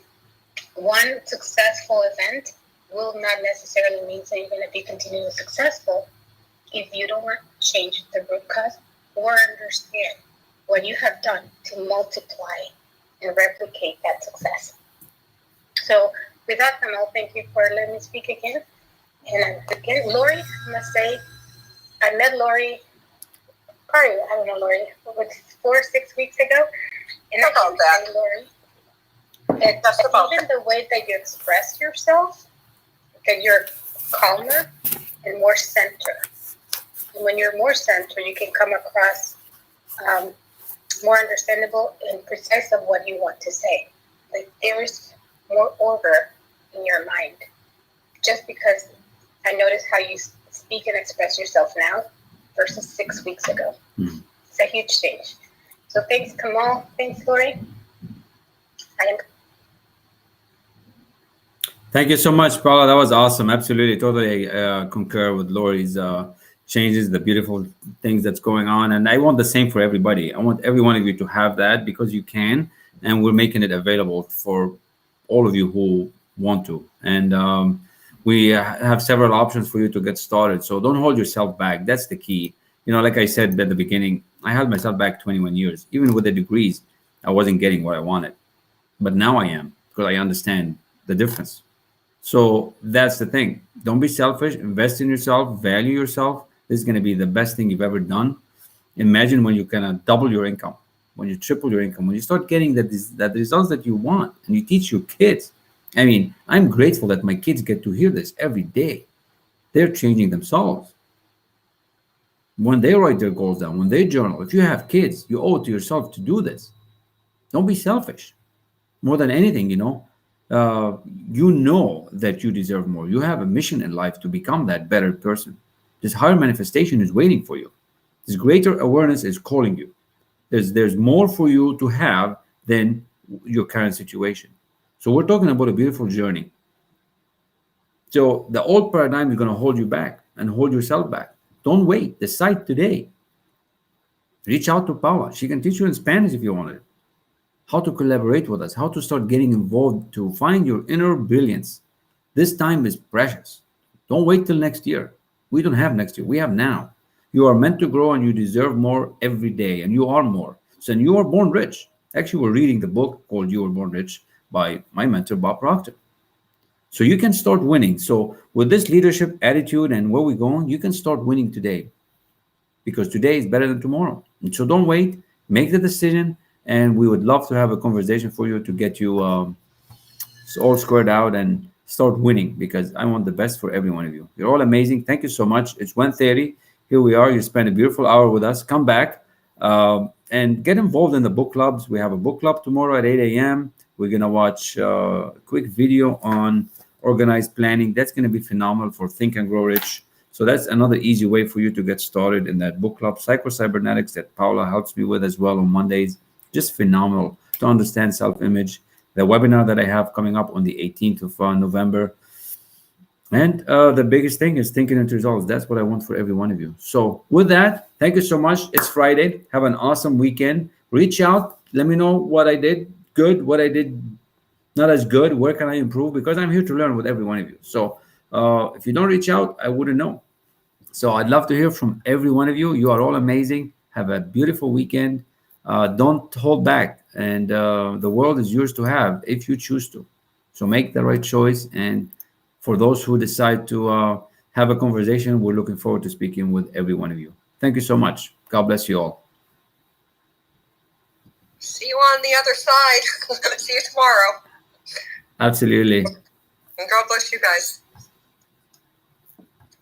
one successful event will not necessarily mean that you're going to be continually successful if you don't change the root cause or understand what you have done to multiply and replicate that success. So with that, Kamal, thank you for letting me speak again. And again, Lori, I must say, I met Lori probably, I don't know, Lori, 4 or 6 weeks ago. And I can say, Lori, that even the way that you express yourself, that you're calmer and more centered. And when you're more centered, you can come across more understandable and precise of what you want to say. Like there is more order in your mind. Just because I notice how you speak and express yourself now versus 6 weeks ago. Mm-hmm. It's a huge change. So thanks, Kamal. Thanks, Lori. Thank you so much, Paula. That was awesome. Absolutely. Totally concur with Lori's changes, the beautiful things that's going on. And I want the same for everybody. I want every one of you to have that because you can. And we're making it available for all of you who want to. And we have several options for you to get started. So don't hold yourself back. That's the key. You know, like I said at the beginning, I held myself back 21 years. Even with the degrees, I wasn't getting what I wanted. But now I am because I understand the difference. So that's the thing. Don't be selfish. Invest in yourself. Value yourself. This is going to be the best thing you've ever done. Imagine when you can double your income, when you triple your income, when you start getting that results that you want, and you teach your kids. I mean, I'm grateful that my kids get to hear this every day. They're changing themselves. When they write their goals down, when they journal, if you have kids, you owe it to yourself to do this. Don't be selfish. More than anything, you know that you deserve more. You have a mission in life to become that better person. This higher manifestation is waiting for you. This greater awareness is calling you. There's more for you to have than your current situation. So we're talking about a beautiful journey. So the old paradigm is going to hold you back and hold yourself back. Don't wait. Decide today. Reach out to Paula. She can teach you in Spanish if you want it. How to collaborate with us, how to start getting involved to find your inner brilliance. This time is precious. Don't wait till next year. We don't have next year. We have now. You are meant to grow and you deserve more every day, and you are more. So, and you are born rich. Actually, we're reading the book called You Were Born Rich by my mentor, Bob Proctor. So you can start winning. So with this leadership attitude and where we're going, you can start winning today because today is better than tomorrow. And so don't wait, make the decision, and we would love to have a conversation for you to get you all squared out and start winning because I want the best for every one of you. You're all amazing. Thank you so much. It's 1:30. Here we are. You spent a beautiful hour with us. Come back and get involved in the book clubs. We have a book club tomorrow at 8 a.m. We're going to watch a quick video on organized planning. That's going to be phenomenal for Think and Grow Rich. So that's another easy way for you to get started in that book club. Psycho-Cybernetics that Paula helps me with as well on Mondays. Just phenomenal to understand self-image. The webinar that I have coming up on the 18th of November. And the biggest thing is thinking into results. That's what I want for every one of you. So with that, thank you so much. It's Friday. Have an awesome weekend. Reach out. Let me know what I did good, what I did not as good. Where can I improve? Because I'm here to learn with every one of you. So if you don't reach out, I wouldn't know. So I'd love to hear from every one of you. You are all amazing. Have a beautiful weekend. Don't hold back. And the world is yours to have if you choose to. So make the right choice. And for those who decide to have a conversation, we're looking forward to speaking with every one of you. Thank you so much. God bless you all. See you on the other side. See you tomorrow. Absolutely. And God bless you guys.